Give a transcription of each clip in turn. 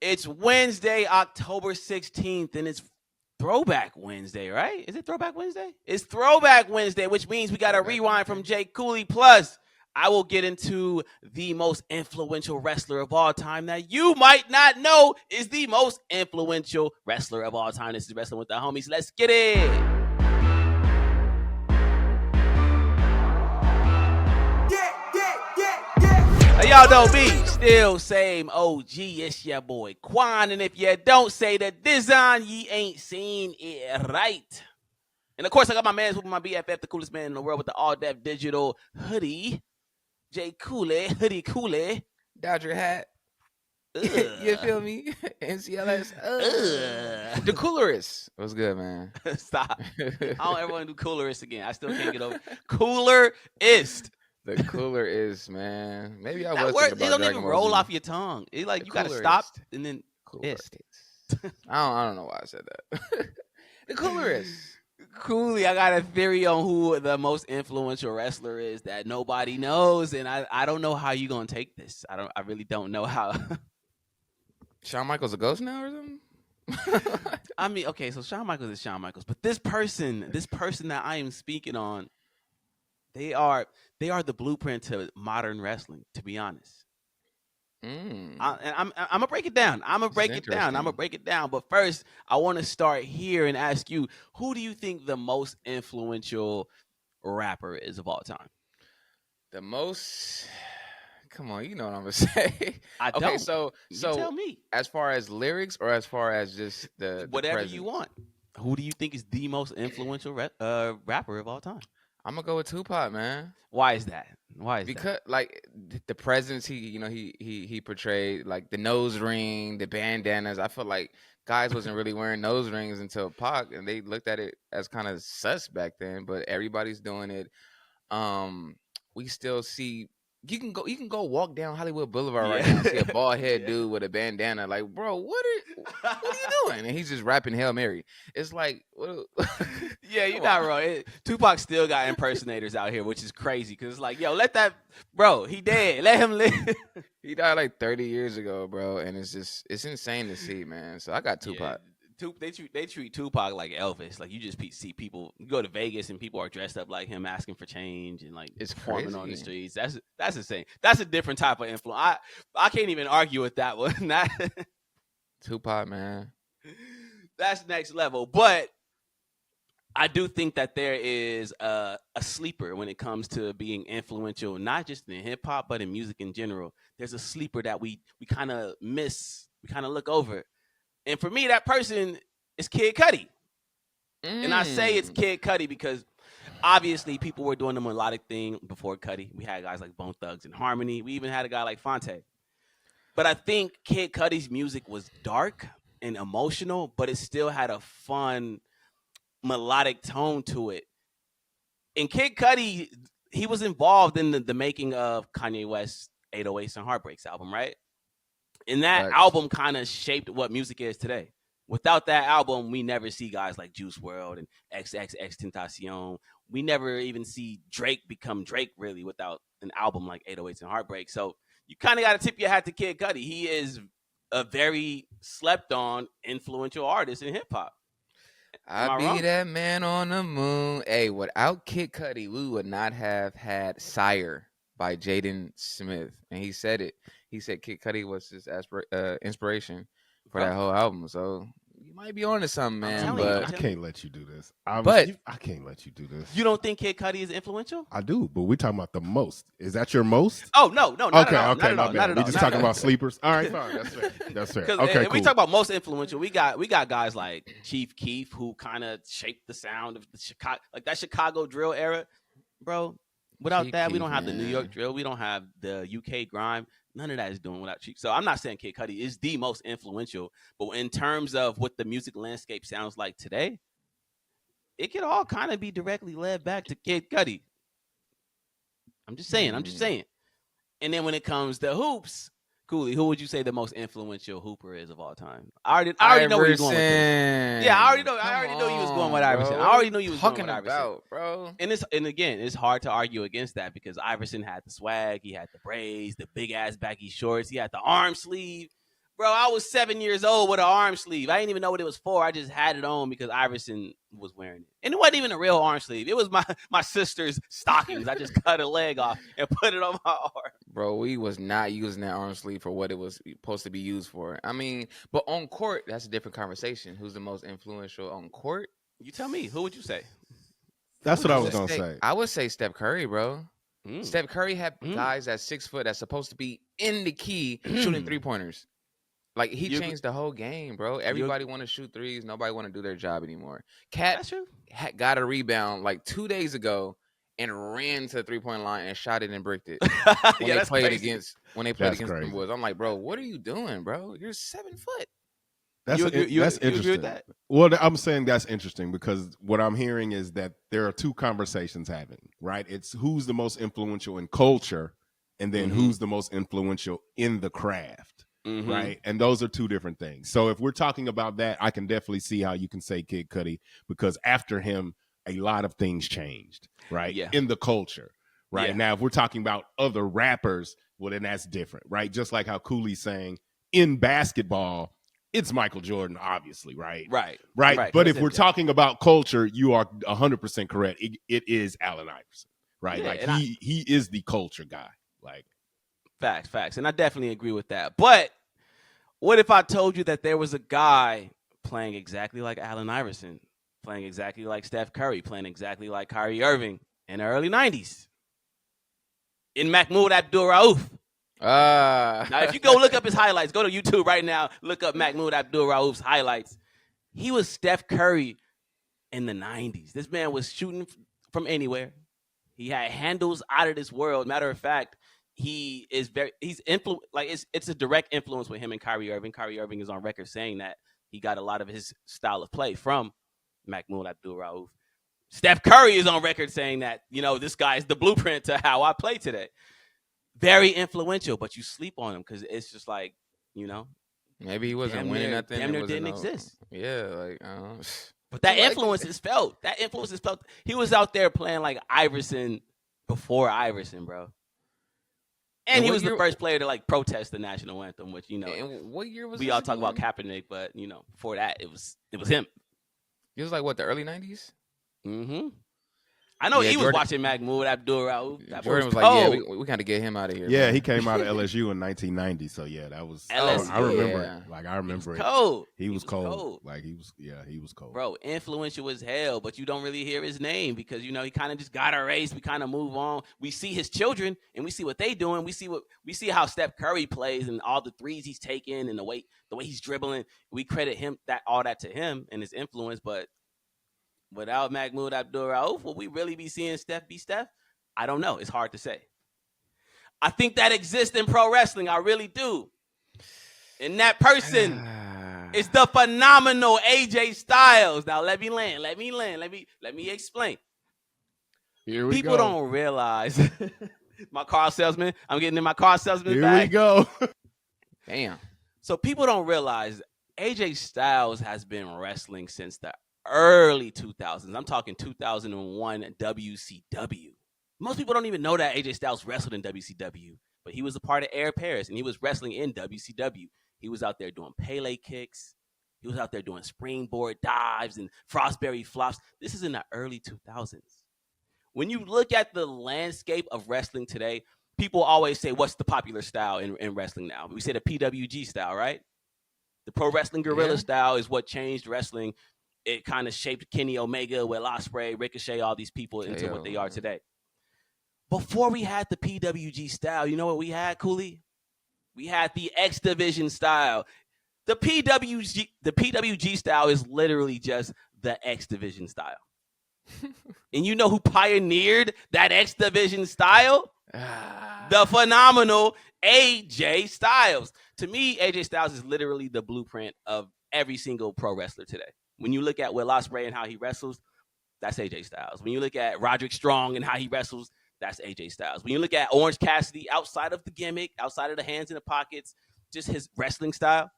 It's Wednesday, October 16th, and it's Throwback Wednesday, right? Is it Throwback Wednesday? It's Throwback Wednesday, which means we got a rewind from Cooley. Plus, I will get into the most influential wrestler of all time that you might not know is the most influential wrestler of all time. This is Wrestling with the Homies. Let's get it. Hey, y'all know me, still same OG, it's your boy Qwan, and if you don't say the design, ye ain't seen it right. And of course, I got my man with my BFF, the coolest man in the world with the all-def digital hoodie, Cooley, hoodie Cooley. Dodger hat. You feel me? NCLS. The Coolerist. What's good, man? Stop. I don't ever want to do Coolerist again. I still can't get over Coolerist. The cooler is, man. Maybe I that was word, thinking about it don't even roll off your tongue. It like the you gotta coolerist. stop and then Coolerist. I don't know why I said that. The Coolerist. Cooley, I got a theory on who the most influential wrestler is that nobody knows, and I don't know how you gonna take this. I really don't know how. Shawn Michaels a ghost now or something? I mean, okay, so Shawn Michaels is Shawn Michaels, but this person that I am speaking on, they are the blueprint to modern wrestling, to be honest. I'm gonna break it down. I'm gonna break it down. But first, I want to start here and ask you, who do you think the most influential rapper is of all time? The most. Come on, you know what I'm gonna say. I don't. Okay, so you tell me. As far as lyrics or as far as just the whatever presence? You want. Who do you think is the most influential rapper of all time? I'm gonna go with Tupac, man. Why is that? Because like the presence he portrayed, like the nose ring, the bandanas. I feel like guys wasn't really wearing nose rings until Pac, and they looked at it as kind of sus back then. But everybody's doing it. We still see. You can go walk down Hollywood Boulevard right now and see a bald head dude with a bandana. Like, bro, what are you doing? And he's just rapping Hail Mary. It's like, yeah, you're not wrong. Tupac still got impersonators out here, which is crazy because it's like, yo, let that bro. He dead. Let him live. He died like 30 years ago, bro, and it's insane to see, man. So I got Tupac. Yeah. They treat Tupac like Elvis. Like you just see people. You go to Vegas and people are dressed up like him, asking for change and like it's performing on the streets. That's insane. That's a different type of influence. I can't even argue with that one. Tupac, man. That's next level. But I do think that there is a sleeper when it comes to being influential, not just in hip hop, but in music in general. There's a sleeper that we kind of miss. We kind of look over. And for me, that person is Kid Cudi. And I say it's Kid Cudi because obviously people were doing the melodic thing before Cudi. We had guys like Bone Thugs and Harmony. We even had a guy like Fonte. But I think Kid Cudi's music was dark and emotional, but it still had a fun melodic tone to it. And Kid Cudi, he was involved in the making of Kanye West's 808s and Heartbreaks album, right? And that album kind of shaped what music is today. Without that album, we never see guys like Juice WRLD and XXXTentacion. We never even see Drake become Drake, really, without an album like 808s and Heartbreak. So you kind of got to tip your hat to Kid Cudi. He is a very slept-on, influential artist in hip-hop. I be wrong? That man on the moon. Hey, without Kid Cudi, we would not have had Sire by Jaden Smith. And he said it. He said Kid Cudi was his inspiration for that whole album. So you might be on to something, man. But I can't let you do this. I can't let you do this. You don't think Kid Cudi is influential? I do, but we're talking about the most. Is that your most? Oh, no, not okay, at all. Okay, not at all. We're just talking about sleepers. All right, fine. That's fair. Okay, cool. We talk about most influential. We got guys like Chief Keef who kind of shaped the sound of the Chicago, like that Chicago drill era, bro. Without that, we don't have the New York drill. We don't have the UK grime. None of that is doing without Chief. So I'm not saying Kid Cudi is the most influential, but in terms of what the music landscape sounds like today, it could all kind of be directly led back to Kid Cudi. I'm just saying. And then when it comes to hoops, Cooley, who would you say the most influential hooper is of all time? I already know where you're going with this. Yeah, I already know you was going with Iverson. I already know you was going with Iverson. Bro. And again, it's hard to argue against that because Iverson had the swag, he had the braids, the big ass baggy shorts, he had the arm sleeve. Bro, I was 7 years old with an arm sleeve. I didn't even know what it was for. I just had it on because Iverson was wearing it. And it wasn't even a real arm sleeve. It was my sister's stockings. I just cut a leg off and put it on my arm. Bro, we was not using that arm sleeve for what it was supposed to be used for. I mean, but on court, that's a different conversation. Who's the most influential on court? You tell me. Who would you say? That's what I was going to say. I would say Steph Curry, bro. Steph Curry had guys at 6 foot that's supposed to be in the key shooting 3-pointers. Like, he changed the whole game, bro. Everybody want to shoot threes. Nobody want to do their job anymore. Cat got a rebound like 2 days ago and ran to the 3-point line and shot it and bricked it. When they played against the Boys. I'm like, bro, what are you doing, bro? You're 7 foot. That's interesting. Agree with that? Well, I'm saying that's interesting because what I'm hearing is that there are two conversations happening, right? It's who's the most influential in culture and then who's the most influential in the craft, right? And those are two different things. So if we're talking about that, I can definitely see how you can say Kid Cudi because after him, a lot of things changed, right? Yeah. In the culture, right? Yeah. Now, if we're talking about other rappers, well, then that's different, right? Just like how Cooley's saying in basketball, it's Michael Jordan, obviously, right? Right. But if we're talking about culture, you are 100% correct. It is Allen Iverson, right? Yeah, like he is the culture guy. Like facts. And I definitely agree with that. But what if I told you that there was a guy playing exactly like Allen Iverson, playing exactly like Steph Curry, playing exactly like Kyrie Irving in the early 90s? In Mahmoud Abdul-Rauf. Now, if you go look up his highlights, go to YouTube right now, look up Mahmoud Abdul-Rauf's highlights. He was Steph Curry in the 90s. This man was shooting from anywhere. He had handles out of this world. Matter of fact, it's a direct influence with him and Kyrie Irving. Kyrie Irving is on record saying that he got a lot of his style of play from Mahmoud Abdul-Rauf. Steph Curry is on record saying that, this guy is the blueprint to how I play today. Very influential, but you sleep on him because it's just like, maybe he wasn't winning nothing. Damn near didn't exist. Yeah, like, but that influence is felt. That influence is felt. He was out there playing like Iverson before Iverson, bro. And he was the first player to protest the national anthem, which And what year was we all talk about Kaepernick, but before that it was him. It was like what, the early 90s? Mm-hmm. I know he was watching Mahmoud Abdul-Rauf. Jordan was like, yeah, we got to get him out of here. Yeah, man. he came out of LSU in 1990. So yeah, that was. LSU, I remember it. Like I remember it. Cold. He was cold. Like he was cold. Bro, influential as hell, but you don't really hear his name because he kind of just got erased. We kind of move on. We see his children and we see what they doing. We see how Steph Curry plays and all the threes he's taking and the way he's dribbling. We credit all that to him and his influence, but without Mahmoud Abdul-Rauf, will we really be seeing Steph be Steph? I don't know. It's hard to say. I think that exists in pro wrestling. I really do. And that person is the phenomenal AJ Styles. Now let me land. Let me explain. Here we People don't realize. My car salesman. I'm getting in my car salesman bag. Here we go. Damn. So people don't realize AJ Styles has been wrestling since the early 2000s. I'm talking 2001 WCW. Most people don't even know that AJ Styles wrestled in WCW, but he was a part of Air Paris, and he was wrestling in WCW. He was out there doing Pele kicks. He was out there doing springboard dives and Frostberry flops. This is in the early 2000s. When you look at the landscape of wrestling today, people always say, what's the popular style in wrestling now? We say the PWG style, right? The Pro Wrestling Guerrilla style is what changed wrestling. It kind of shaped Kenny Omega, Will Ospreay, Ricochet, all these people into what they are today. Before we had the PWG style, you know what we had, Cooley? We had the X Division style. The PWG style is literally just the X Division style. And you know who pioneered that X Division style? The phenomenal AJ Styles. To me, AJ Styles is literally the blueprint of every single pro wrestler today. When you look at Will Ospreay and how he wrestles, that's AJ Styles. When you look at Roderick Strong and how he wrestles, that's AJ Styles. When you look at Orange Cassidy, outside of the gimmick, outside of the hands in the pockets, just his wrestling style,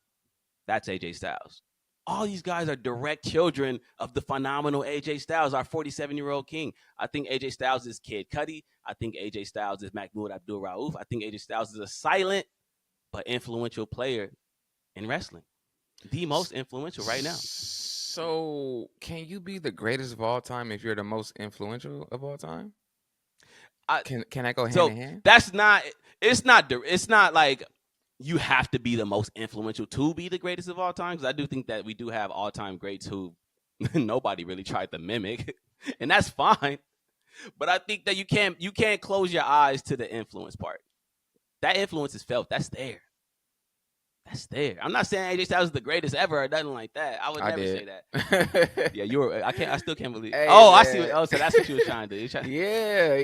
that's AJ Styles. All these guys are direct children of the phenomenal AJ Styles, our 47-year-old king. I think AJ Styles is Kid Cudi. I think AJ Styles is Mahmoud Abdul-Rauf. I think AJ Styles is a silent but influential player in wrestling. The most influential right now. So, can you be the greatest of all time if you're the most influential of all time? Can I go hand So in hand? that's not. It's not like you have to be the most influential to be the greatest of all time. Because I do think that we do have all time greats who nobody really tried to mimic, and that's fine. But I think that you can't close your eyes to the influence part. That influence is felt. That's there. That's there. I'm not saying AJ Styles is the greatest ever or nothing like that. I would I never did. say that. Yeah, you were. I still can't believe. Hey, I see. man. So that's what you were trying to do. Yeah.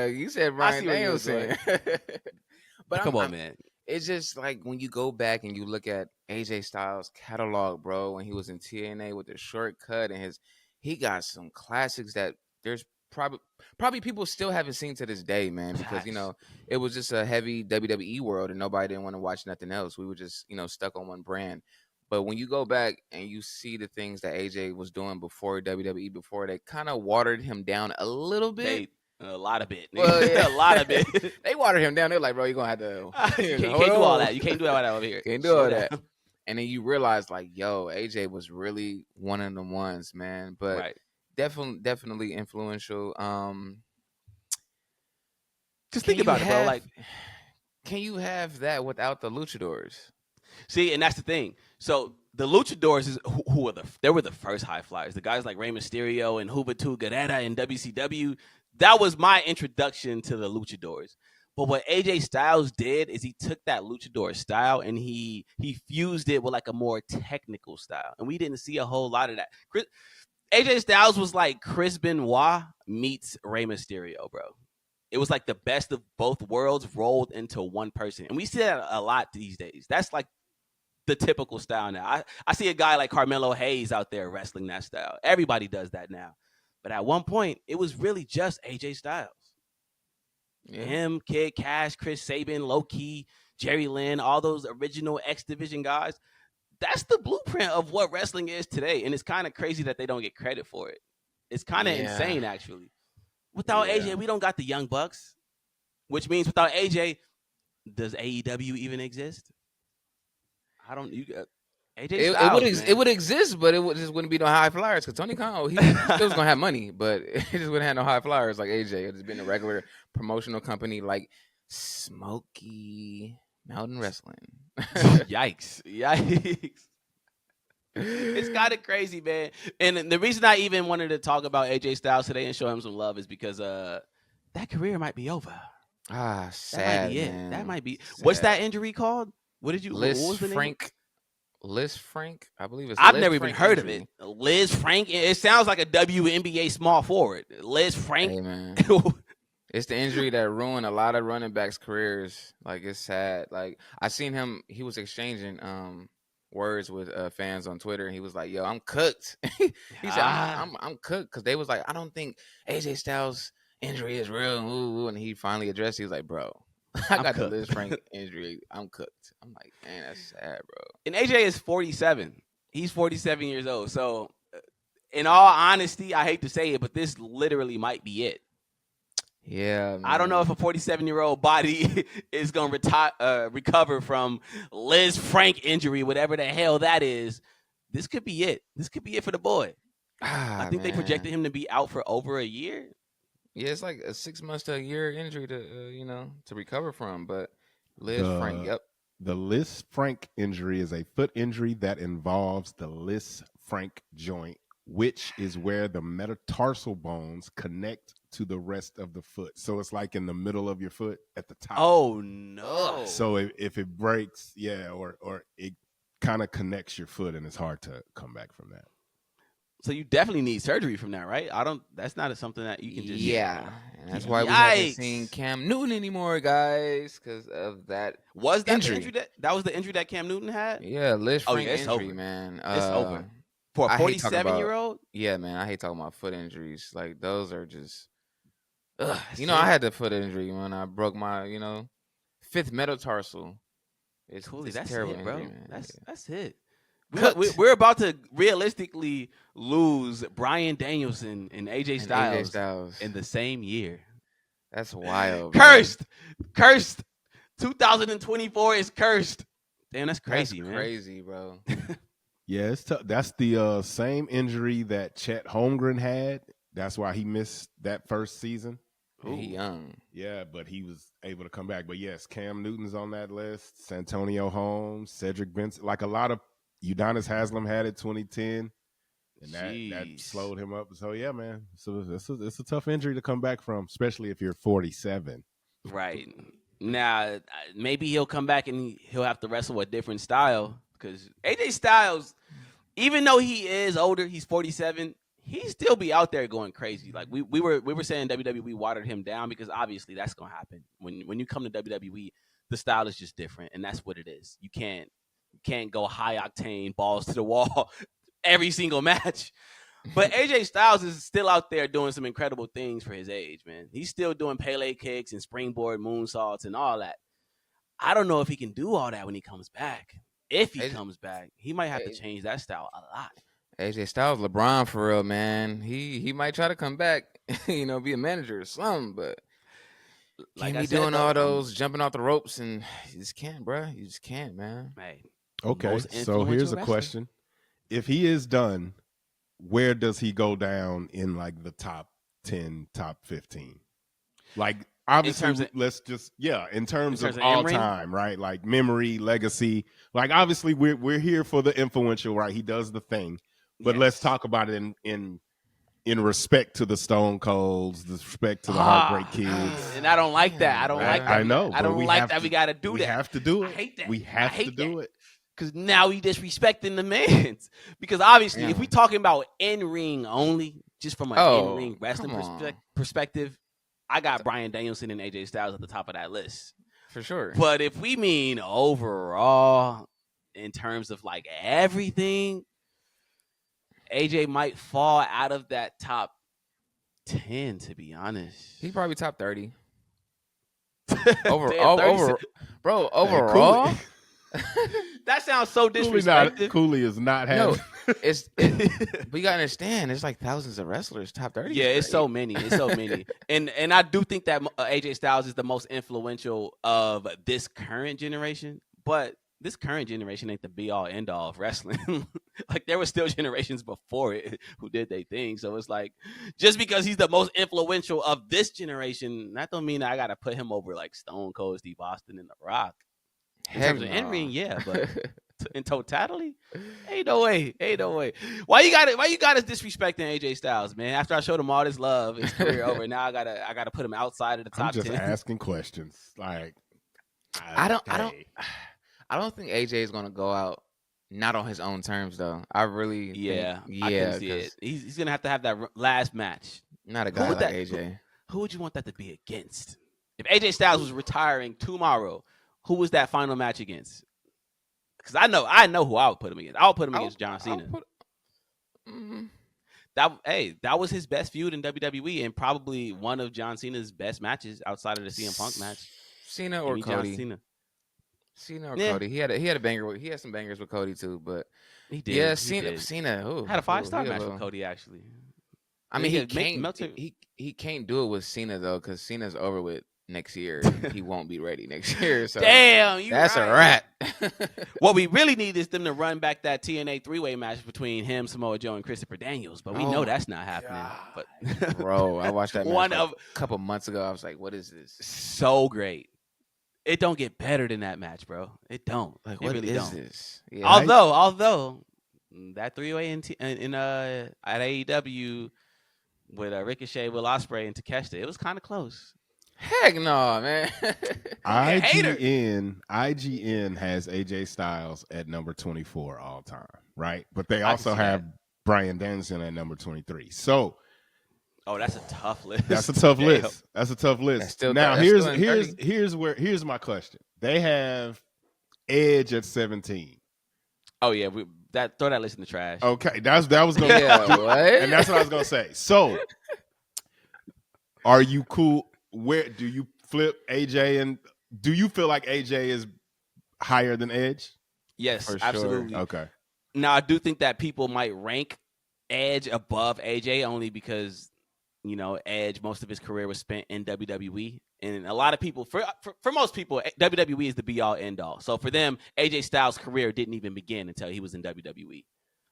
You said I Bryan see where you was Danielson. But come on, man. it's just like when you go back and you look at AJ Styles' catalog, bro, when he was in TNA with the shortcut and he got some classics that there's probably people still haven't seen to this day, man, because Facts. it was just a heavy WWE world and nobody didn't want to watch nothing else. We were just stuck on one brand. But when you go back and you see the things that AJ was doing before WWE, before they kind of watered him down a little bit. A lot of bit. Well, yeah. A lot of bit. They watered him down. They're like, bro, you're gonna have to you can't hold do all on. that. You can't do all that over here. Can't do Slow all down. that. And then you realize, like, yo, AJ was really one of the ones, man. But Right. definitely influential. Just think about it, bro. Like, can you have that without the luchadors? see, and that's the thing. So the luchadors is who were they were the first high flyers. The guys like Rey Mysterio and Juventud Guerrera in WCW. That was my introduction to the luchadors. But what AJ Styles did is he took that luchador style and he fused it with like a more technical style. And we didn't see a whole lot of that. AJ Styles was like Chris Benoit meets Rey Mysterio, bro. It was like the best of both worlds rolled into one person. And we see that a lot these days. That's like the typical style now. I see a guy like Carmelo Hayes out there wrestling that style. Everybody does that now. But at one point, it was really just AJ Styles. Yeah. Him, Kid Cash, Chris Sabin, Low Key, Jerry Lynn, all those original X Division guys. That's the blueprint of what wrestling is today. And it's kind of crazy that they don't get credit for it. It's kind of insane, actually. Without AJ, we don't got the Young Bucks, which means without AJ, does AEW even exist? I don't. AJ Styles, it would exist, but just wouldn't be no high flyers. Because Tony Khan, he still was gonna have money, but it just wouldn't have no high flyers like AJ. It'd just been a regular promotional company like Smoky Mountain Wrestling. Yikes! It's kind of crazy, man. And the reason I even wanted to talk about AJ Styles today and show him some love is because that career might be over. Sad. That might be man. it. That might be. Sad. What's that injury called? What did you? Liz Frank, I believe it's. I've Liz never Frank even heard injury. of it. Liz Frank. It sounds like a WNBA small forward. Liz Frank. Hey, man. It's the injury that ruined a lot of running backs' careers. Like, it's sad. Like, I seen him. He was exchanging words with fans on Twitter, and he was like, "Yo, I'm cooked." He said, "I'm cooked," because they was like, "I don't think AJ Styles' injury is real." And he finally addressed. He was like, "Bro, I got the Liz Frank injury. I'm cooked." I'm like, man, that's sad, bro. And AJ is 47. He's 47 years old. So, in all honesty, I hate to say it, but this literally might be it. Yeah, man. I don't know if a 47-year-old body is going to recover from Liz Frank injury, whatever the hell that is. This could be it. This could be it for the boy. I think they projected him to be out for over a year. Yeah, it's like a 6 months to a year injury to to recover from. But Liz Frank, yep. The Liz Frank injury is a foot injury that involves the Liz Frank joint, which is where the metatarsal bones connect to the rest of the foot. So it's like in the middle of your foot at the top. Oh, no. So if it breaks, or it kind of connects your foot and it's hard to come back from that. So you definitely need surgery from that, right? That's not something that you can just. Yeah. And that's why we haven't seen Cam Newton anymore, guys, because of that. Was that injury? That was the injury that Cam Newton had? Yeah, Liz Frank it's injury, over. Man. It's over. For a 47-year-old? Yeah, man. I hate talking about foot injuries. Like, those are just. I had the foot injury when I broke my, fifth metatarsal. It's Cooley, that's terrible it, bro. injury, man. That's it. We're about to realistically lose Bryan Danielson and AJ Styles in the same year. That's wild. Cursed. 2024 is cursed. Damn, that's crazy, man. Crazy, bro. Yeah, it's tough. That's the same injury that Chet Holmgren had. That's why he missed that first season. Yeah, he Ooh. young. Yeah, but he was able to come back. But yes, Cam Newton's on that list. Santonio Holmes, Cedric Benson. Like a lot of Udonis Haslem had it 2010. And that Jeez. slowed him up. So yeah, man. So it's a tough injury to come back from, especially if you're 47. Right. Now, maybe he'll come back and he'll have to wrestle a different style because AJ Styles, even though he is older, he's 47, he still be out there going crazy. Like we were saying WWE watered him down because obviously that's gonna happen. When you come to WWE, the style is just different, and that's what it is. You can't go high octane, balls to the wall every single match. But AJ Styles is still out there doing some incredible things for his age, man. He's still doing Pele kicks and springboard moonsaults and all that. I don't know if he can do all that when he comes back. If he comes back, he might have to change that style a lot. AJ Styles, LeBron for real, man. He might try to come back, be a manager or something, but Like can't I be said, doing though, all those jumping off the ropes, and you just can't, bro. You just can't, man. Hey, Okay, most so here's influential a wrestler. question. If he is done, where does he go down in like the top 10, top 15? Like obviously terms of- in terms of of all in-ring? time, right? Like memory, legacy. Like obviously we're here for the influential, right? He does the thing. But let's Yes. talk about it in respect to the Stone Colds, the respect to the Heartbreak Kids. And I don't like that. I don't like that. I know. I but don't we like have that. to- We got to do we that. have to do I it. hate that. We have to do it. Because now we disrespecting the mans. Because obviously, if we talking about in-ring only, just from an in-ring wrestling perspective, I got Bryan Danielson and AJ Styles at the top of that list. For sure. But if we mean overall, in terms of like everything, AJ might fall out of that top 10, to be honest. He's probably top 30. Damn, 30 Overall. That sounds so disrespectful. Cooley is not No, having. but you gotta understand, there's like thousands of wrestlers. Top 30. Yeah, it's so many. It's so many. And I do think that AJ Styles is the most influential of this current generation. But this current generation ain't the be all end all of wrestling. Like there were still generations before it who did their thing. So it's like just because he's the most influential of this generation, that don't mean that I gotta put him over like Stone Cold, Steve Austin, and The Rock. In terms of in-ring, yeah, but in totality, ain't no way. Why you got us disrespecting AJ Styles, man? After I showed him all this love, his career over. Now I gotta put him outside of the top I'm just 10. asking questions. Like I don't think AJ is gonna go out not on his own terms though. I really I think, can see it. He's gonna have to have that last match. not a guy like AJ. Who would you want that to be against? If AJ Styles was retiring tomorrow, who was that final match against? Because I know who I would put him against. I would put him against John Cena. That was his best feud in WWE and probably one of John Cena's best matches outside of the CM Punk match. Cena or Cody. Cena or Cody. He had a banger. He had some bangers with Cody too, but he did. Yeah, he did. Cena. Ooh, had a 5-star he match with Cody actually. I mean, he he can't do it with Cena though, because Cena's over with next year. He won't be ready next year. So damn, that's right. a wrap. What we really need is them to run back that TNA 3-way match between him, Samoa Joe, and Christopher Daniels. But we know that's not happening. But Bro, I watched that match a couple months ago. I was like, what is this? So great. It don't get better than that match, bro. It don't. Like, it what really is don't. this? Yeah. Although that 3-way at AEW with Ricochet, Will Ospreay, and Takeshita, it was kind of close. Heck no, man. IGN has AJ Styles at number 24 all time, right? But they also have Bryan Danielson at number 23. So, that's a tough list. That's a tough list. That's a tough list. Now here's my question. They have Edge at 17. Oh yeah, throw that list in the trash. Okay, that was gonna what? And that's what I was gonna say. So, are you cool? Where do you flip AJ, and do you feel like AJ is higher than Edge? Yes, For absolutely. Sure. Okay. Now I do think that people might rank Edge above AJ only because Edge most of his career was spent in WWE, And a lot of people, for most people, WWE is the be all end all. So for them, AJ Styles' career didn't even begin until he was in WWE.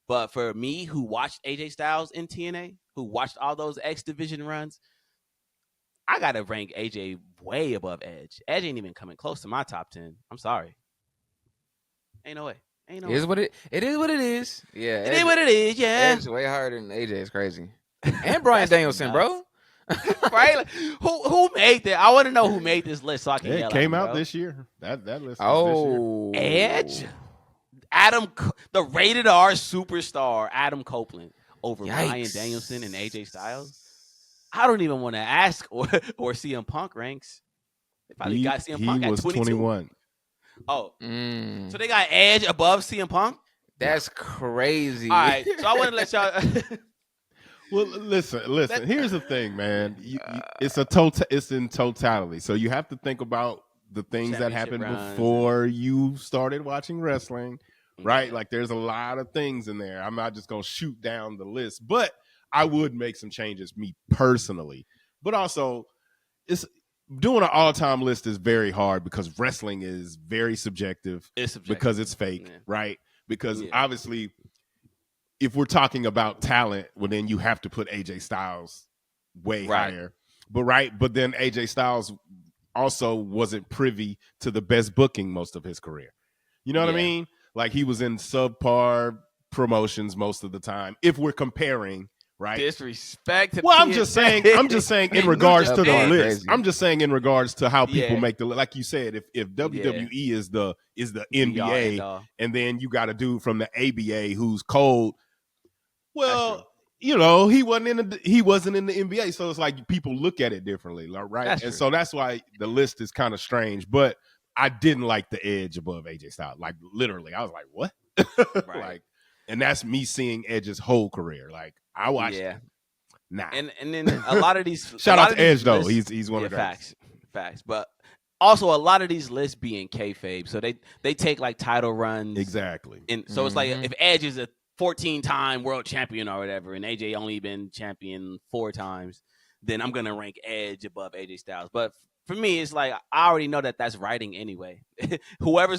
But for me, who watched AJ Styles in TNA, who watched all those X Division runs, I gotta rank AJ way above Edge. Edge ain't even coming close to my top 10. I'm sorry. Ain't no way. Ain't no It is way. it is what it is. Yeah. It is what it is, yeah. Edge way harder than AJ. It's crazy. And Bryan Danielson, bro. Right? Like, who made that? I want to know who made this list so I can yell It came at him, out bro. this year. That list was Oh, Edge, the rated R superstar Adam Copeland over Bryan Yikes. Danielson and AJ Styles. I don't even want to ask or CM Punk ranks. They probably got CM Punk he at was 21. Oh, Mm. so they got Edge above CM Punk? That's crazy. All right, so I want to let y'all. Well, listen. Here's the thing, man. It's in totality. So you have to think about the things that happened before you started watching wrestling, right? Like there's a lot of things in there. I'm not just gonna shoot down the list, but I would make some changes, me personally. But also, it's doing an all-time list is very hard because wrestling is very subjective. It's subjective because it's fake, right? Because Yeah. obviously, if we're talking about talent, well, then you have to put AJ Styles way higher. But then AJ Styles also wasn't privy to the best booking most of his career. You know what I mean? Like he was in subpar promotions most of the time. If we're comparing, right? Disrespect. To I'm just saying in regards to the Crazy. list. I'm just saying in regards to how people make the list. Like you said, if WWE is the NBA, and then you got a dude from the ABA who's cold. Well, you know, he wasn't in the NBA, so it's like people look at it differently, right? So that's why the list is kind of strange. But I didn't like the Edge above AJ Styles. Like literally, I was like, what? Like, and that's me seeing Edge's whole career. Like I watched it. Nah. And then a lot of these shout out to Edge though. He's one of the facts. But also a lot of these lists be in kayfabe, so they take like title runs exactly. And so it's like if Edge is a 14-time world champion or whatever, and AJ only been champion 4 times, then I'm gonna rank Edge above AJ Styles. But for me, it's like I already know that's writing anyway. Whoever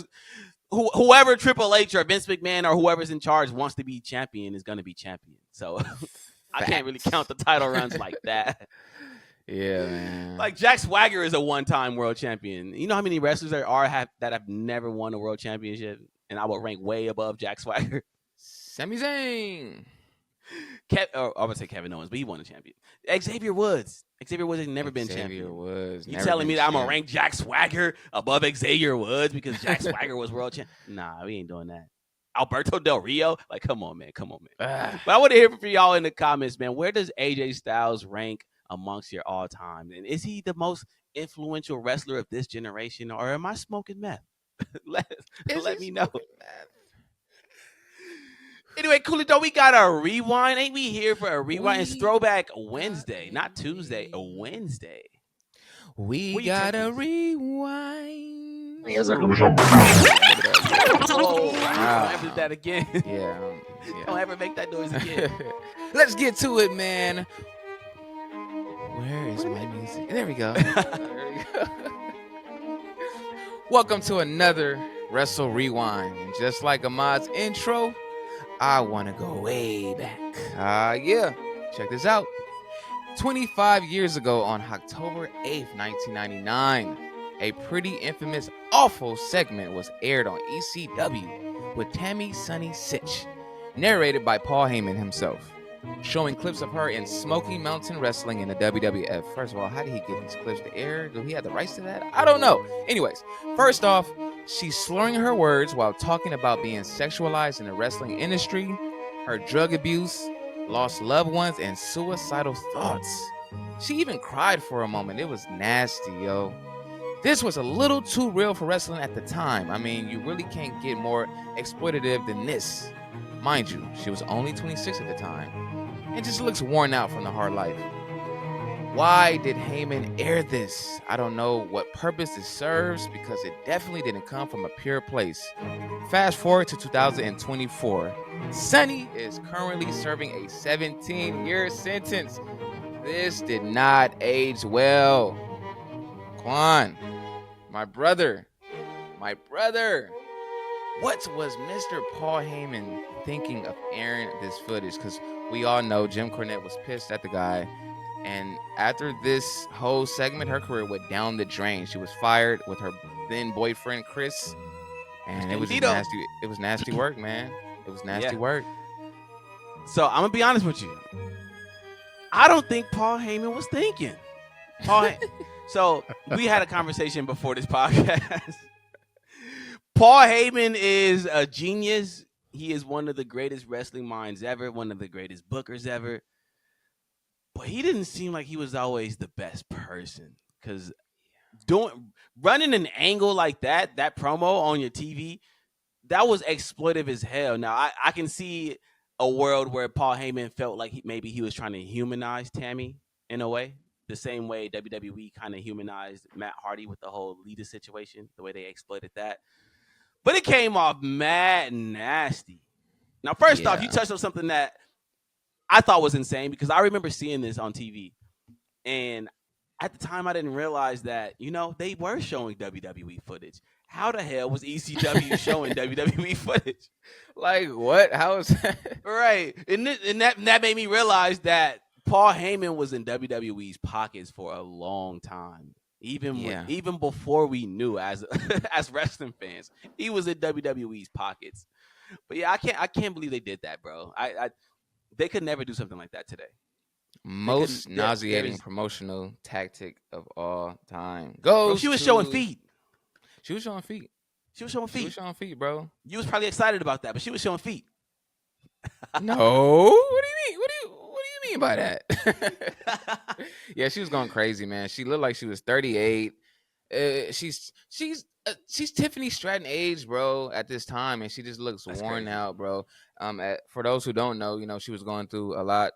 Triple H or Vince McMahon or whoever's in charge wants to be champion is gonna be champion. So I can't really count the title runs like that. Yeah, man. Like Jack Swagger is a 1-time world champion. You know how many wrestlers there are that have never won a world championship, and I would rank way above Jack Swagger. Sami Zayn. I would say Kevin Owens, but he won a champion. Xavier Woods. Xavier Woods has never been champion. You telling me that I'm gonna rank Jack Swagger above Xavier Woods because Jack Swagger was world champion? Nah, we ain't doing that. Alberto Del Rio, like, come on, man. But I want to hear from y'all in the comments, man. Where does AJ Styles rank amongst your all time? And is he the most influential wrestler of this generation, or am I smoking meth? let me know. Anyway, Cooley, though, we got a rewind. Ain't we here for a rewind? It's Throwback Wednesday, not Tuesday, a Wednesday. We got a rewind. Oh, wow. Don't ever do that again. Yeah. Don't ever make that noise again. Let's get to it, man. Where is my music? There we go. Welcome to another Wrestle Rewind. And just like Ahmad's intro, I want to go way back. Check this out. 25 years ago on October 8th, 1999, a pretty infamous awful segment was aired on ECW with Tammy Sunny Sytch, narrated by Paul Heyman himself, showing clips of her in Smoky Mountain Wrestling in the WWF. First of all, how did he get these clips to air? Do he have the rights to that? I don't know. Anyways, first off, she's slurring her words while talking about being sexualized in the wrestling industry, her drug abuse, lost loved ones, and suicidal thoughts. She even cried for a moment. It was nasty, yo. This was a little too real for wrestling at the time. I mean, you really can't get more exploitative than this. Mind you, she was only 26 at the time, and just looks worn out from the hard life. Why did Heyman air this? I don't know what purpose it serves, because it definitely didn't come from a pure place. Fast forward to 2024. Sunny is currently serving a 17-year sentence. This did not age well. Qwan, my brother. What was Mr. Paul Heyman thinking of airing this footage? Because we all know Jim Cornette was pissed at the guy. And after this whole segment, her career went down the drain. She was fired with her then boyfriend, Chris. And it was just nasty. It was nasty work, man. It was nasty work. So I'm going to be honest with you. I don't think Paul Heyman was thinking. So we had a conversation before this podcast. Paul Heyman is a genius. He is one of the greatest wrestling minds ever, one of the greatest bookers ever. But he didn't seem like he was always the best person. Because running an angle like that promo on your TV, that was exploitive as hell. Now, I can see a world where Paul Heyman felt like maybe he was trying to humanize Tammy in a way. The same way WWE kind of humanized Matt Hardy with the whole Lita situation, the way they exploited that. But it came off mad nasty. Now, first off, you touched on something that I thought was insane because I remember seeing this on TV. And at the time, I didn't realize that, they were showing WWE footage. How the hell was ECW showing WWE footage? Like, what? How is that? Right. And that made me realize that Paul Heyman was in WWE's pockets for a long time. Even before we knew as wrestling fans, he was in WWE's pockets. But yeah, I can't believe they did that, bro. They could never do something like that today. Most nauseating promotional tactic of all time. She was showing feet. She was showing feet. She was showing feet, bro. You was probably excited about that, but she was showing feet. No, what do you mean? What do you mean by that? Yeah, she was going crazy, man. She looked like she was 38. She's Tiffany Stratton age, bro, at this time, and she just looks worn out, bro. For those who don't know, she was going through a lot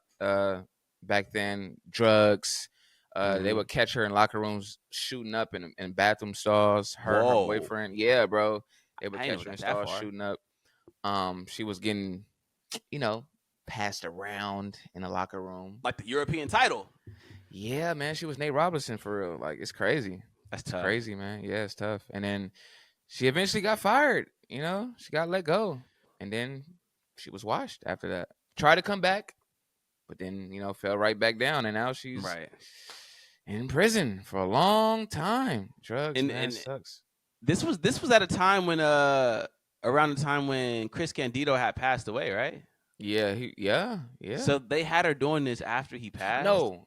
back then. Drugs. They would catch her in locker rooms shooting up in bathroom stalls. Her boyfriend, yeah, bro. They would catch her in stalls shooting up. She was getting, passed around in a locker room, like the European title. Yeah, man, she was Nate Robinson for real. Like, it's crazy. That's tough. Crazy, man. Yeah, it's tough. And then she eventually got fired. She got let go, and then she was washed after that. Tried to come back, but then fell right back down, and now she's in prison for a long time. Drugs, and sucks. This was at a time when around the time when Chris Candido had passed away, right? Yeah, yeah. So they had her doing this after he passed? No.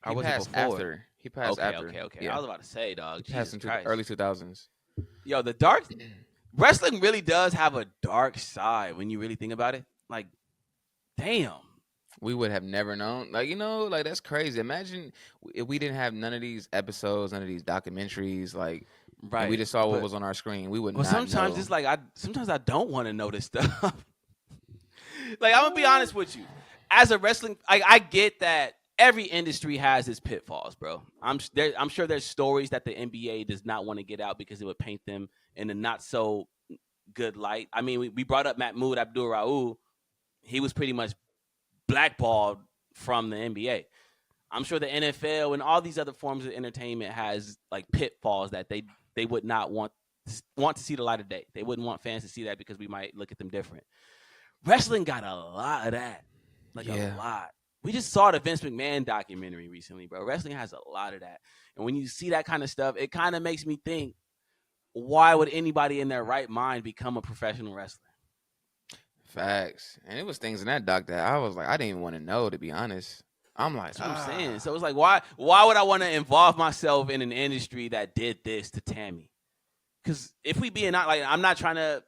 Or was it before? After. He passed after. Okay. Yeah. I was about to say, dog. He passed in early 2000s. Yo, the dark wrestling really does have a dark side when you really think about it. Like, damn. We would have never known. Like, that's crazy. Imagine if we didn't have none of these episodes, none of these documentaries, like, and we just saw what was on our screen. We would not sometimes know. It's like sometimes I don't want to know this stuff. Like, I'm gonna be honest with you. As a wrestling, I get that every industry has its pitfalls, bro. I'm sure there's stories that the NBA does not want to get out because it would paint them in a not so good light. I mean, we brought up Mahmoud Abdul-Rauf. He was pretty much blackballed from the NBA. I'm sure the NFL and all these other forms of entertainment has like pitfalls that they would not want to see the light of day. They wouldn't want fans to see that because we might look at them different. Wrestling got a lot of that. A lot. We just saw the Vince McMahon documentary recently, bro. Wrestling has a lot of that. And when you see that kind of stuff, it kind of makes me think, why would anybody in their right mind become a professional wrestler? Facts. And it was things in that doc that I was like, I didn't even want to know, to be honest. I'm like, that's what I'm saying. So it's like, why would I want to involve myself in an industry that did this to Tammy? Because if we being not like, I'm not trying to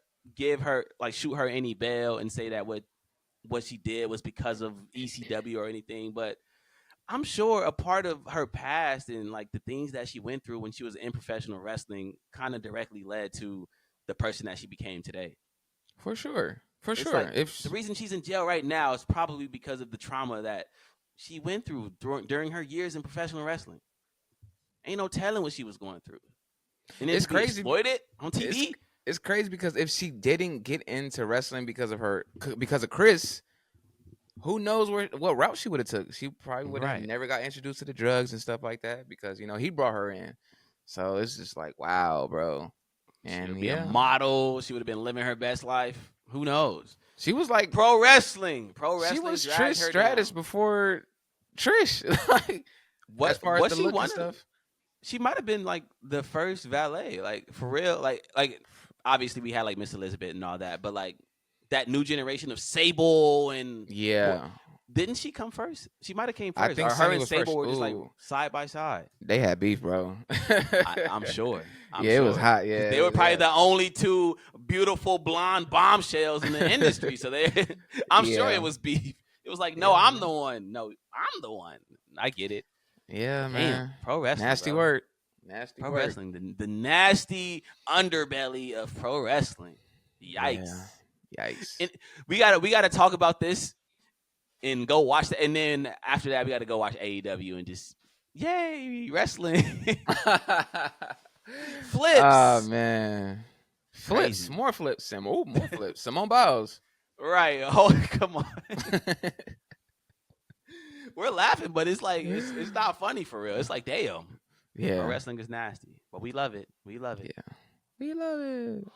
shoot her any bail and say that what she did was because of ECW or anything, but I'm sure a part of her past and like the things that she went through when she was in professional wrestling kind of directly led to the person that she became today. For sure. Like, the reason she's in jail right now is probably because of the trauma that she went through during her years in professional wrestling. Ain't no telling what she was going through. And it's crazy. Exploited on TV. It's crazy because if she didn't get into wrestling because of Chris, who knows what route she would have took? She probably would have never got introduced to the drugs and stuff like that because he brought her in. So it's just like, wow, bro. She And would be a model. She would have been living her best life. Who knows? she was like, Pro wrestling. Pro wrestling. she was dragged Trish her Stratus down. before Trish. Like, What as far as was the she look one and of- stuff. She might have been like the first valet, like for real. Like obviously we had like Miss Elizabeth and all that, but like that new generation of Sable and Yeah. didn't she come first? She might have came I first. think Or her Sunny and was Sable first. were just like Ooh. side by side. They had beef, bro. I'm sure. Yeah, it was hot. 'Cause Yeah, they were probably yeah. the only two beautiful blonde bombshells in the industry. So I'm sure Yeah. it was beef. It was like, Yeah, no, I'm man. the one. No, I'm the one. I get it. Yeah, Damn, man. pro wrestling. Nasty bro. word. Nasty Pro word. wrestling, the nasty underbelly of pro wrestling. Yikes! Yeah. Yikes. And we gotta talk about this and go watch that, and then after that we gotta go watch AEW and just yay wrestling flips. Oh man. Flips. Crazy. More flips. More flips. Simone Biles. Right? Oh, come on. We're laughing, but it's like it's not funny for real. It's like damn, pro Yeah. wrestling is nasty, but we love it. We love it. Yeah. We love it.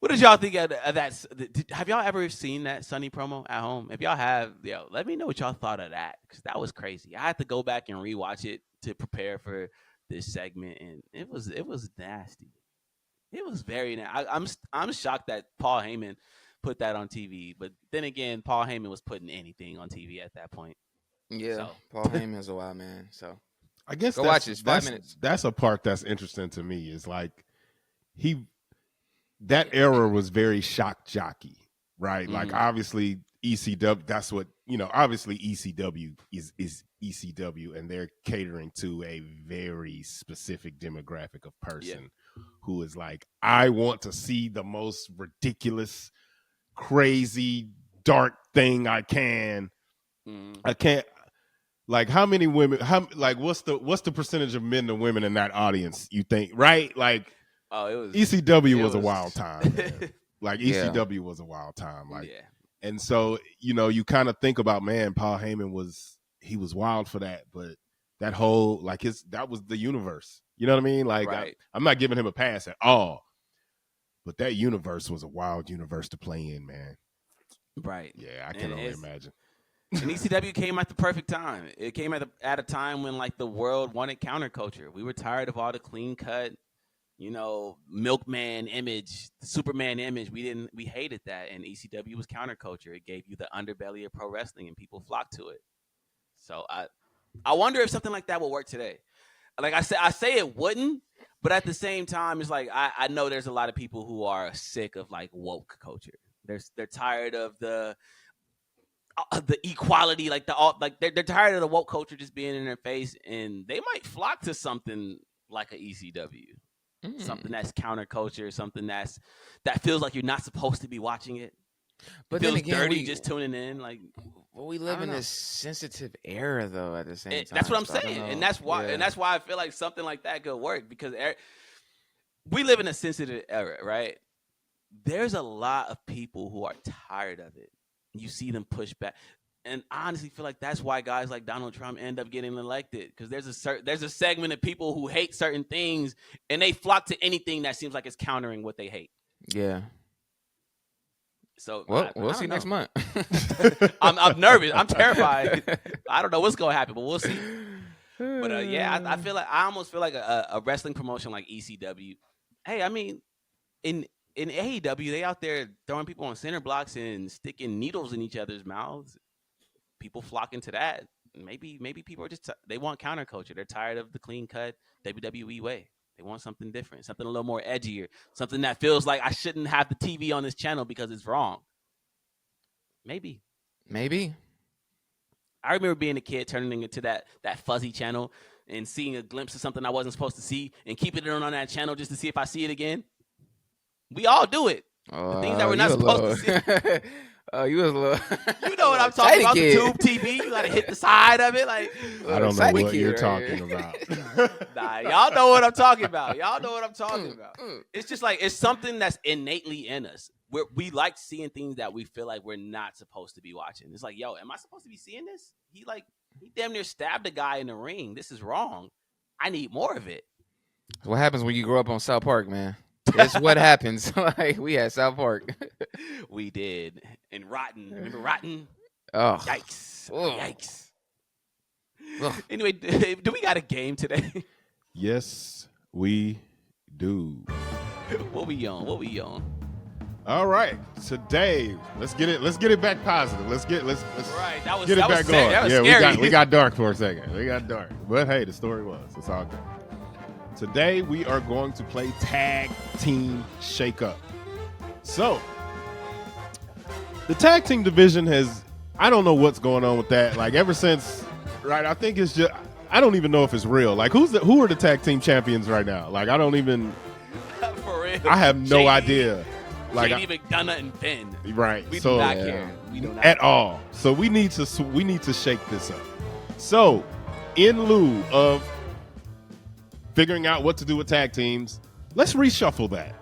What did y'all think of that? Have y'all ever seen that Sunny promo at home? If y'all have, let me know what y'all thought of that, because that was crazy. I had to go back and rewatch it to prepare for this segment, and it was nasty. It was very nasty. I'm shocked that Paul Heyman put that on TV, but then again, Paul Heyman was putting anything on TV at that point. Yeah. So. Paul Heyman's a wild man. So I guess go watch it. It's 5 minutes. That's a part that's interesting to me. Is like that era was very shock jockey, right? Like obviously ECW. That's what obviously ECW is ECW, and they're catering to a very specific demographic of person who is like, I want to see the most ridiculous, crazy, dark thing I can. I can't. Like, how many women? What's the percentage of men to women in that audience? You think, right? Like, it was ECW was a wild time. Man. Like ECW was a wild time. Like, yeah. And so you kind of think about, man, Paul Heyman was wild for that, but that whole that was the universe. You know what I mean? Like, right. I'm not giving him a pass at all, but that universe was a wild universe to play in, man. Right. Yeah, I can only imagine. And ECW came at the perfect time. It came at a time when like the world wanted counterculture. We were tired of all the clean cut, milkman image, the Superman image. We hated that, and ECW was counterculture. It gave you the underbelly of pro wrestling, and people flocked to it. So I wonder if something like that will work today. Like I say it wouldn't, but at the same time, it's like I know there's a lot of people who are sick of like woke culture. They're tired of the equality, they're tired of the woke culture just being in their face, and they might flock to something like a ECW, something that's counterculture, something that feels like you're not supposed to be watching it. But it feels then again, dirty just tuning in. Like, well, we live in this sensitive era, though. At the same time, that's what I'm saying, and that's why I feel like something like that could work, because we live in a sensitive era, right? There's a lot of people who are tired of it. You see them push back, and I honestly feel like that's why guys like Donald Trump end up getting elected, because there's a segment of people who hate certain things, and they flock to anything that seems like it's countering what they hate. Yeah. So we'll see next month. I'm nervous. I'm terrified. I don't know what's gonna happen, but we'll see. But I feel like I almost feel like a wrestling promotion like ECW. Hey, I mean, in AEW, they out there throwing people on center blocks and sticking needles in each other's mouths. People flocking to that. Maybe people are just they want counterculture. They're tired of the clean cut WWE way. They want something different, something a little more edgier, something that feels like I shouldn't have the TV on this channel because it's wrong. Maybe. I remember being a kid turning into that fuzzy channel and seeing a glimpse of something I wasn't supposed to see and keeping it on that channel just to see if I see it again. We all do it. The things that we're not supposed to see. Oh, you was a little. You know what I'm talking about? The tube TV. You gotta hit the side of it. Like, I don't know what you're talking about. Nah, y'all know what I'm talking about. It's just like, it's something that's innately in us. We like seeing things that we feel like we're not supposed to be watching. It's like, yo, am I supposed to be seeing this? He damn near stabbed a guy in the ring. This is wrong. I need more of it. What happens when you grow up on South Park, man? It's what happens. Like we had South Park. We did. And Rotten. Remember Rotten? Oh, Yikes. Ugh. Yikes. Ugh. Anyway, do we got a game today? Yes, we do. What we on? All right, today let's get it back positive. Let's Right, that was get it back sad. going. That was Yeah, scary. we got dark for a second. We got dark, but hey, the story was it's all good. Today we are going to play tag team shake up. So the tag team division I don't know what's going on with that. Like ever since, right? I think it's just I don't even know if it's real. Like who are the tag team champions right now? Like I don't even. For real. I have no idea. Like JD McDonough and Ben. right. We so do not care. We do not at care. all. So we need to shake this up. So in lieu of figuring out what to do with tag teams, let's reshuffle that.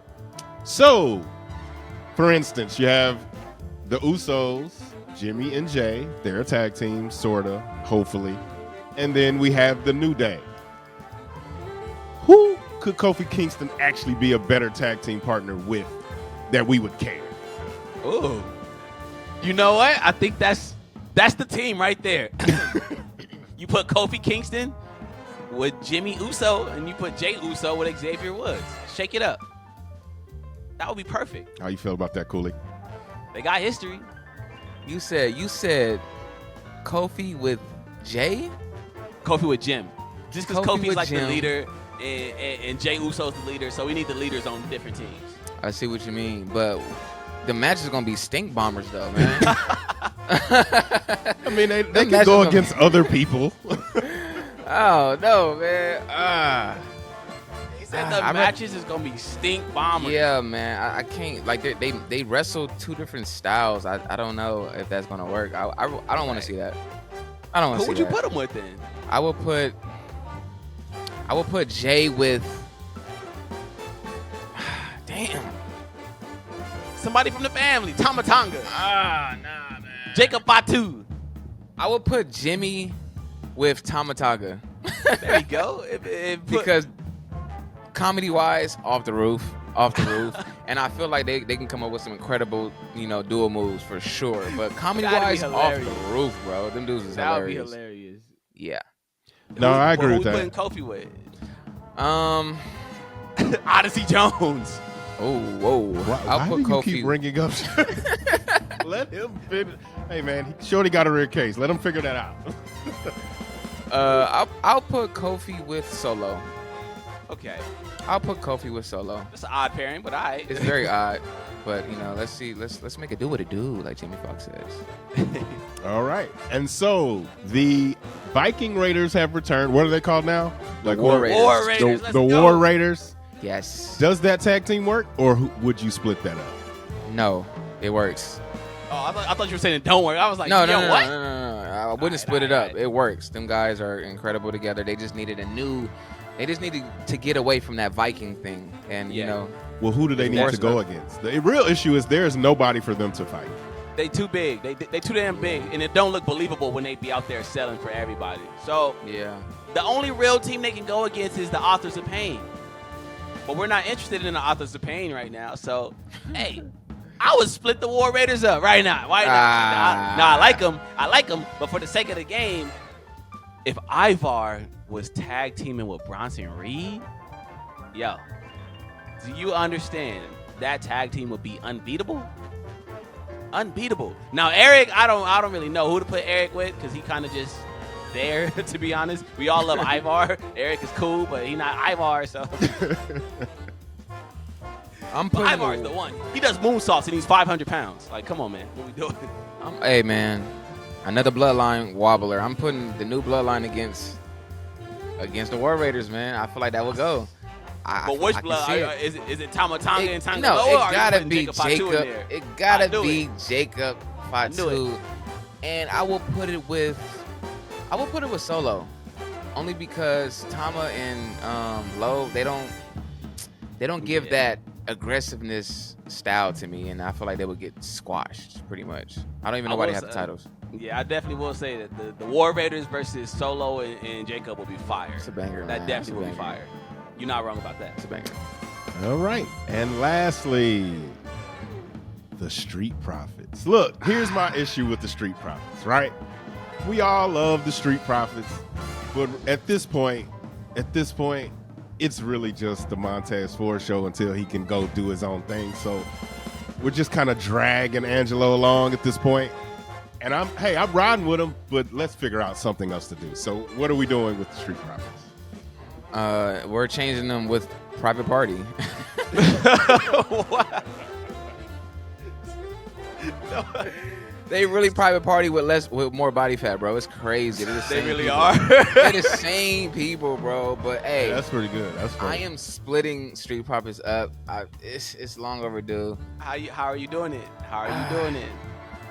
So, for instance, you have the Usos, Jimmy and Jay. They're a tag team, sorta, hopefully. And then we have the New Day. Who could Kofi Kingston actually be a better tag team partner with that we would care? Ooh. You know what? I think that's the team right there. You put Kofi Kingston with Jimmy Uso, and you put Jay Uso with Xavier Woods. Shake it up. That would be perfect. How you feel about that, Cooley? They got history. You said Kofi with Jay? Kofi with Jim. Just because Kofi Kofi's with like the Jim. leader and Jay Uso's the leader, so we need the leaders on different teams. I see what you mean, but the match is gonna be stink bombers though, man. I mean, they Them can go matches against other people. Oh no, man. He said the matches is gonna be stink bombers. Yeah, man. I can't like they wrestle two different styles. I don't know if that's gonna work. I don't want to see that. I don't want to see Who would you that. put them with then? I would put Jay with. Damn. Somebody from the family. Tamatanga. Nah, man. Jacob Batu. I would put Jimmy with Tamataga. There you go. Because comedy-wise, off the roof. And I feel like they can come up with some incredible, dual moves for sure. But comedy-wise, off the roof, bro. Them dudes is that would be hilarious. hilarious. Yeah. No, I agree with Who that. you putting Kofi with? Odyssey Jones. Oh, whoa. Why I'll put do you Kofi. keep bringing up? Let him finish. Hey, man, Shorty got a real case. Let him figure that out. I'll put Kofi with Solo. Okay. I'll put Kofi with Solo. That's an odd pairing, but all right. It's very odd, but let's see. Let's make it do what it do, like Jimmy Fox says. All right. And so the Viking Raiders have returned. What are they called now? War what- Raiders. War Raiders. The, Let's the go. War Raiders. Yes. Does that tag team work, or would you split that up? No, it works. Oh, I thought you were saying it don't work. I was like, No. what? I wouldn't split it up. It works. Them guys are incredible together. They just needed They just needed to get away from that Viking thing, and Yeah. Well, who do they need to go against? The real issue is there's nobody for them to fight. They too big. They too damn big, and it don't look believable when they be out there selling for everybody. So yeah. the only real team they can go against is the Authors of Pain. But we're not interested in the Authors of Pain right now. So, hey, I would split the War Raiders up right now. Why not? I like them. But for the sake of the game, if Ivar was tag teaming with Bronson Reed, yo, do you understand that tag team would be unbeatable? Unbeatable. Now, Eric, I don't really know who to put Eric with because he kind of just there, to be honest. We all love Ivar. Eric is cool, but he's not Ivar, so. But Ivar's the one. He does moonsaults and he's 500 pounds. Like, come on, man. What we doing? Hey, man. Another bloodline wobbler. I'm putting the new bloodline against the War Raiders, man. I feel like that will go. But which I can blood? see it. Is it Tamatanga and Tanga? No, Loa, or it are you gotta putting be Fatu in Jacob. there? It gotta I knew be it. Jacob I knew Fatu, and I will put it with Solo, only because Tama and Lo they don't give that aggressiveness style to me, and I feel like they would get squashed pretty much. I don't even know why they have the titles. Yeah, I definitely will say that the War Raiders versus Solo and Jacob will be fire. It's a banger. That man. definitely will It's be a banger. fire. You're not wrong about that. It's a banger. All right. And lastly, the Street Profits. Look, here's my issue with the Street Profits, right? We all love the Street Profits, but at this point, it's really just the Montez Ford show until he can go do his own thing. So we're just kind of dragging Angelo along at this point. And I'm riding with him, but let's figure out something else to do. So what are we doing with the Street Profits? We're changing them with Private Party. What? No. They really Private Party with more body fat, bro. It's crazy. They really people. are. They're the same people, bro. But hey, Yeah, that's pretty good. That's funny. I am splitting Street Profits up. It's long overdue. How are you doing it? How are you doing it?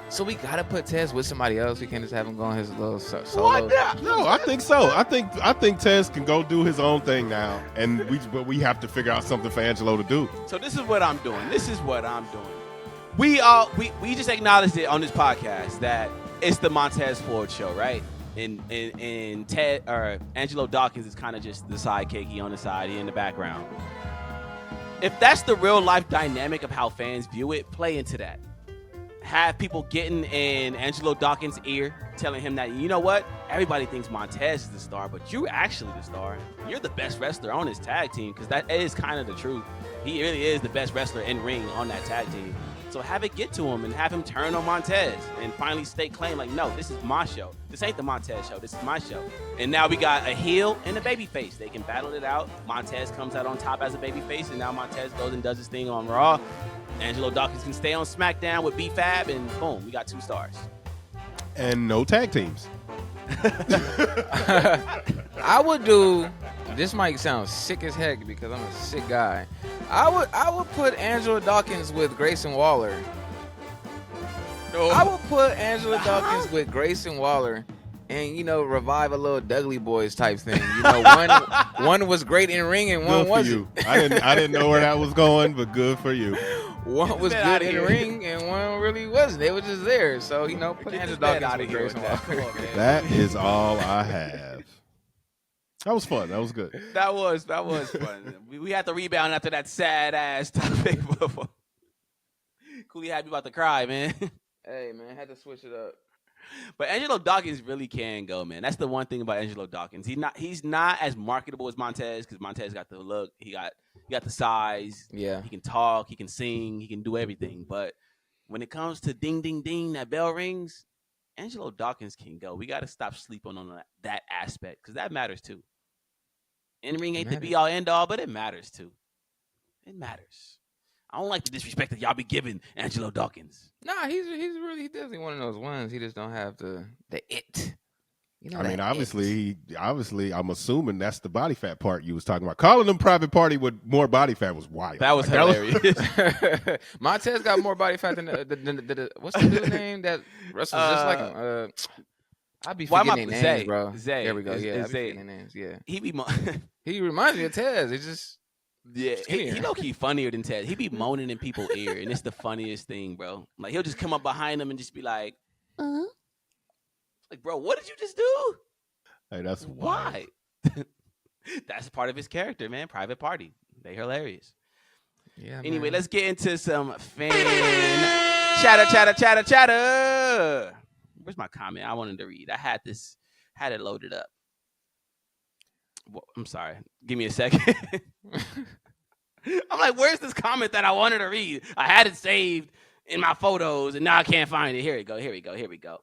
So we gotta put Tez with somebody else. We can't just have him go on his little solo. What? No, I think so. I think Tez can go do his own thing now, but we have to figure out something for Angelo to do. So this is what I'm doing. We just acknowledged it on this podcast that it's the Montez Ford show, right? And Ted or Angelo Dawkins is kind of just the sidekick. He on the side, he in the background. If that's the real life dynamic of how fans view it, play into that. Have people getting in Angelo Dawkins' ear, telling him that, you know what? Everybody thinks Montez is the star, but you're actually the star. You're the best wrestler on his tag team, because that is kind of the truth. He really is the best wrestler in ring on that tag team. So have it get to him and have him turn on Montez and finally stake claim like, no, this is my show. This ain't the Montez show. This is my show. And now we got a heel and a baby face. They can battle it out. Montez comes out on top as a baby face, and now Montez goes and does his thing on Raw. Angelo Dawkins can stay on SmackDown with B-Fab, and boom, we got 2 stars. And no tag teams. I would do. This might sound sick as heck because I'm a sick guy. I would put Angelo Dawkins with Grayson Waller. I would put Angelo Dawkins with Grayson Waller, and revive a little Dudley Boys type thing. One was great in ring and one wasn't. I didn't know where that was going, but good for you. One was good in the ring and one really wasn't. They were just there. So put Angelo Dawkins with Grayson Waller. That is all I have. That was fun. That was good. That was fun. We had to rebound after that sad ass topic. Cooley had me about to cry, man. Hey, man, had to switch it up. But Angelo Dawkins really can go, man. That's the one thing about Angelo Dawkins. He's not as marketable as Montez, because Montez got the look. He got the size. Yeah. He can talk. He can sing. He can do everything. But when it comes to ding, ding, ding, that bell rings, Angelo Dawkins can go. We got to stop sleeping on that aspect, because that matters too. In-ring ain't the be-all, end-all, but it matters too. It matters. I don't like the disrespect that y'all be giving Angelo Dawkins. Nah, he's definitely one of those ones. He just don't have the it. Obviously, I'm assuming that's the body fat part you was talking about. Calling them Private Party with more body fat was wild. That was hilarious. Montez got more body fat than the what's the dude's name that wrestles just like him? I be forgetting their names, bro. Zay. There we go. Yeah, I be Zay. forgetting their names. Yeah. He reminds me of Tez. It's just he low-key funnier than Ted. He be moaning in people's ear, and it's the funniest thing, bro. Like, he'll just come up behind them and just be like, like, bro, what did you just do? Hey, that's why. That's part of his character, man. Private Party. They hilarious. Yeah. Anyway, let's get into some fan chatter. Where's my comment? I wanted to read. I had it loaded up. Well, I'm sorry. Give me a second. I'm like, where's this comment that I wanted to read? I had it saved in my photos, and now I can't find it. Here we go.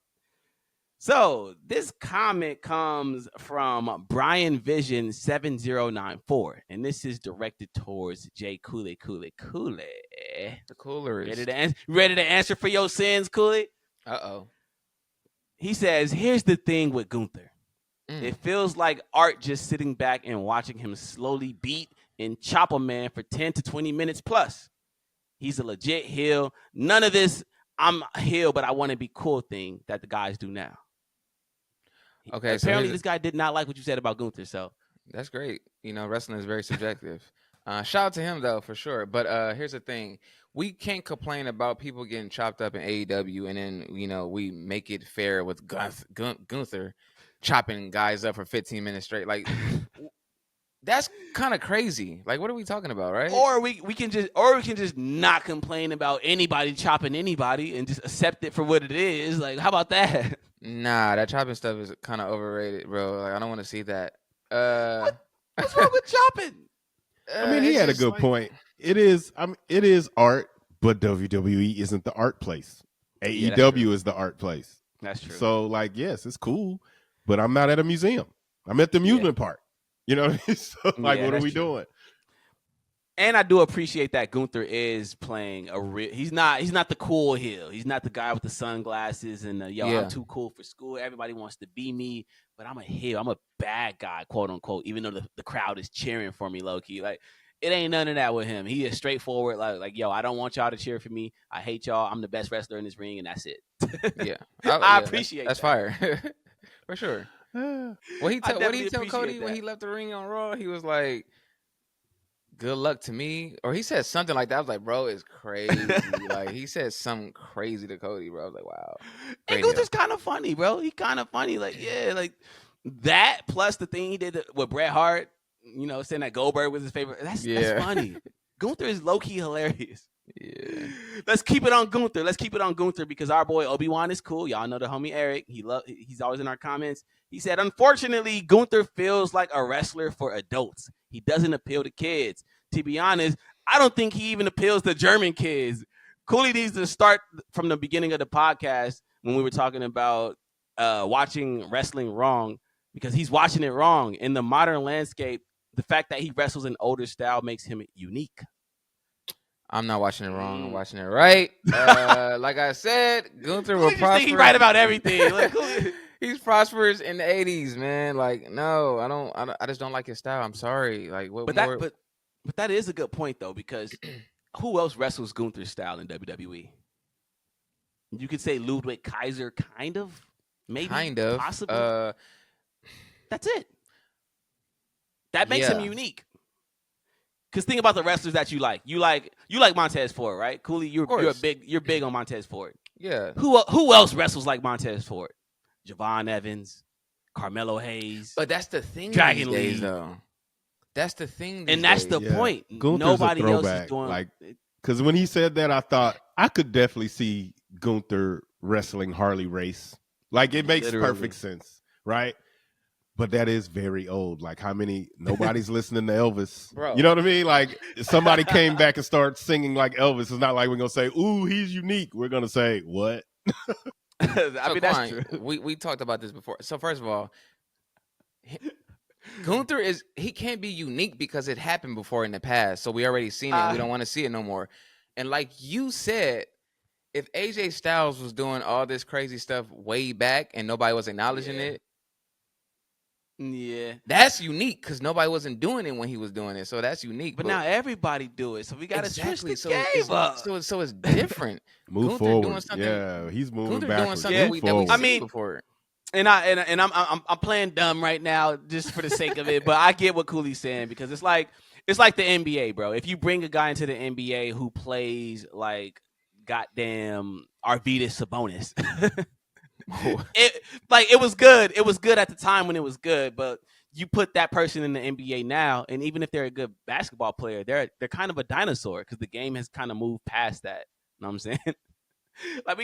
So this comment comes from Brian Vision 7094, and this is directed towards Jay Cooley. The cooler is ready to answer for your sins, Cooley? Uh-oh. He says, here's the thing with Gunther. It feels like art just sitting back and watching him slowly beat and chop a man for 10 to 20 minutes plus. He's a legit heel. None of this, I'm a heel, but I want to be cool thing that the guys do now. Okay, apparently this guy did not like what you said about Gunther, so. That's great. Wrestling is very subjective. Shout out to him, though, for sure. But here's the thing. We can't complain about people getting chopped up in AEW, and then, we make it fair with Gunther chopping guys up for 15 minutes straight. Like, That's kind of crazy. Like, what are we talking about, right? Or we can just not complain about anybody chopping anybody and just accept it for what it is. Like, how about that? Nah, that chopping stuff is kind of overrated, bro. Like, I don't want to see that. What's wrong with chopping? I mean, he it's had a just good like- point. It is art, but WWE isn't the art place. Yeah, that's AEW true. is the art place. That's true. So, like, yes, it's cool, but I'm not at a museum. I'm at the amusement park. You know what I mean? So, like, Yeah, what are that's we true. doing? And I do appreciate that Gunther is playing a real. He's not the cool heel. He's not the guy with the sunglasses and I'm too cool for school. Everybody wants to be me, but I'm a heel. I'm a bad guy, quote unquote. Even though the crowd is cheering for me, low key. Like it ain't none of that with him. He is straightforward. Like yo, I don't want y'all to cheer for me. I hate y'all. I'm the best wrestler in this ring, and that's it. Yeah, I appreciate that's that. fire for sure. What did he tell Cody that. when he left the ring on Raw? He was like, "Good luck to me," or he said something like that. I was like, "Bro, it's crazy." Like he said something crazy to Cody, bro. I was like, "Wow." And Gunther's kind of funny, bro. He kind of funny. Like yeah, like that plus the thing he did with Bret Hart. You know, saying that Goldberg was his favorite. That's funny. Gunther is low key hilarious. Yeah. Let's keep it on Gunther because our boy Obi-Wan is cool. Y'all know the homie Eric. He's always in our comments. He said, unfortunately, Gunther feels like a wrestler for adults. He doesn't appeal to kids. To be honest, I don't think he even appeals to German kids. Cooley needs to start from the beginning of the podcast when we were talking about watching wrestling wrong because he's watching it wrong. In the modern landscape, the fact that he wrestles an older style makes him unique. I'm not watching it wrong. I'm watching it right. Like I said, Gunther will prosper. Think he right about everything. Like, he's prosperous in the 80s, man. Like, no, I just don't like his style. I'm sorry. Like, what more? But that is a good point though, because who else wrestles Gunther's style in WWE? You could say Ludwig Kaiser, kind of, maybe, possibly. That's it. That makes him unique. Because think about the wrestlers that you like. You like Montez Ford, right? Cooley, you're big on Montez Ford. Yeah. Who else wrestles like Montez Ford? Javon Evans, Carmelo Hayes. But that's the thing Dragon these days, Lee. though. That's the thing. And that's the point. Gunther's nobody else is doing like because when he said that, I thought I could definitely see Gunther wrestling Harley Race. Like it makes perfect sense, right? But that is very old. Like how many? Nobody's listening to Elvis. Bro. You know what I mean? Like if somebody came back and started singing like Elvis, it's not like we're gonna say, "Ooh, he's unique." We're gonna say, "What?" I mean, that's true. We talked about this before. So first of all, Gunther he can't be unique because it happened before in the past. So we already seen it. And we don't want to see it no more. And like you said, if AJ Styles was doing all this crazy stuff way back and nobody was acknowledging it. Yeah, that's unique because nobody wasn't doing it when he was doing it, so that's unique. But now everybody do it, so we got to switch the game up. So it's different. Move forward. Yeah, he's moving backwards. Doing something that we seen before. And I'm playing dumb right now just for the sake of it, but I get what Cooley's saying because it's like the NBA, bro. If you bring a guy into the NBA who plays like goddamn Arvydas Sabonis. It was good. It was good at the time when it was good, but you put that person in the NBA now, and even if they're a good basketball player, they're kind of a dinosaur because the game has kind of moved past that. You know what I'm saying? Like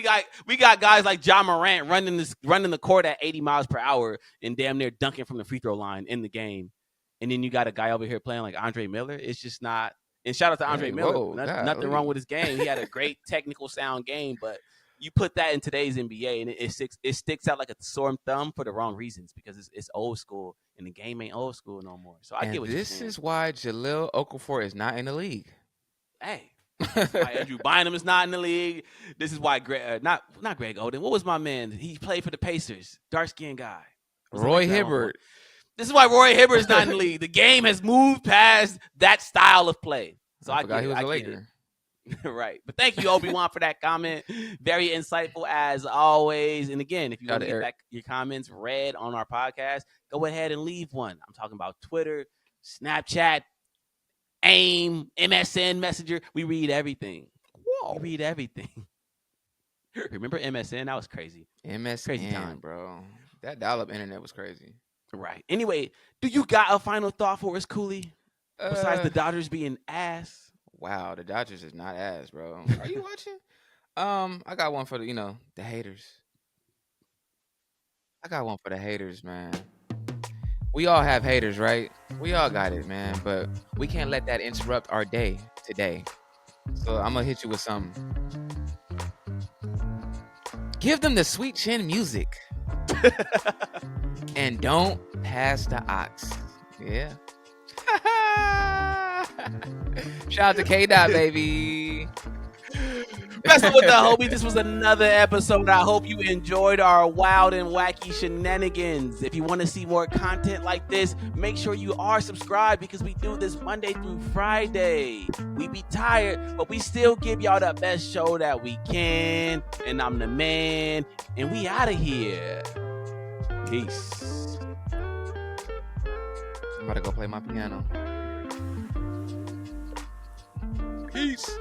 we got guys like John Morant running the court at 80 miles per hour and damn near dunking from the free throw line in the game, and then you got a guy over here playing like Andre Miller. It's just not. And shout out to Andre Miller. Nothing wrong with his game. He had a great technical sound game, but you put that in today's NBA, and it sticks out like a sore thumb for the wrong reasons because it's old school, and the game ain't old school no more. So I get what you're saying. This is why Jahlil Okafor is not in the league. Hey, why Andrew Bynum is not in the league. This is why not Greg Oden. What was my man? He played for the Pacers. Dark skinned guy. Roy Hibbert. This is why Roy Hibbert is not in the league. The game has moved past that style of play. So I forgot he was a Laker. Right. But thank you, Obi-Wan, for that comment. Very insightful as always. And again, if you want to get back your comments read on our podcast, go ahead and leave one. I'm talking about Twitter, Snapchat, AIM, MSN Messenger. We read everything. Whoa. We read everything. Remember MSN? That was crazy. MSN, crazy time, bro. That dial-up internet was crazy. Right. Anyway, do you got a final thought for us, Cooley? Besides the Dodgers being ass. Wow, the Dodgers is not ass, bro. Are you watching? I got one for the haters. I got one for the haters, man. We all have haters, right? We all got it, man. But we can't let that interrupt our day today. So I'm gonna hit you with something. Give them the sweet chin music. And don't pass the ox. Yeah. Shout out to K-Dot, baby. Best of with the homies. This was another episode. I hope you enjoyed our wild and wacky shenanigans. If you want to see more content like this, make sure you are subscribed because we do this Monday through Friday. We be tired, but we still give y'all the best show that we can. And I'm the man, and we out of here. Peace. I'm about to go play my piano. Peace.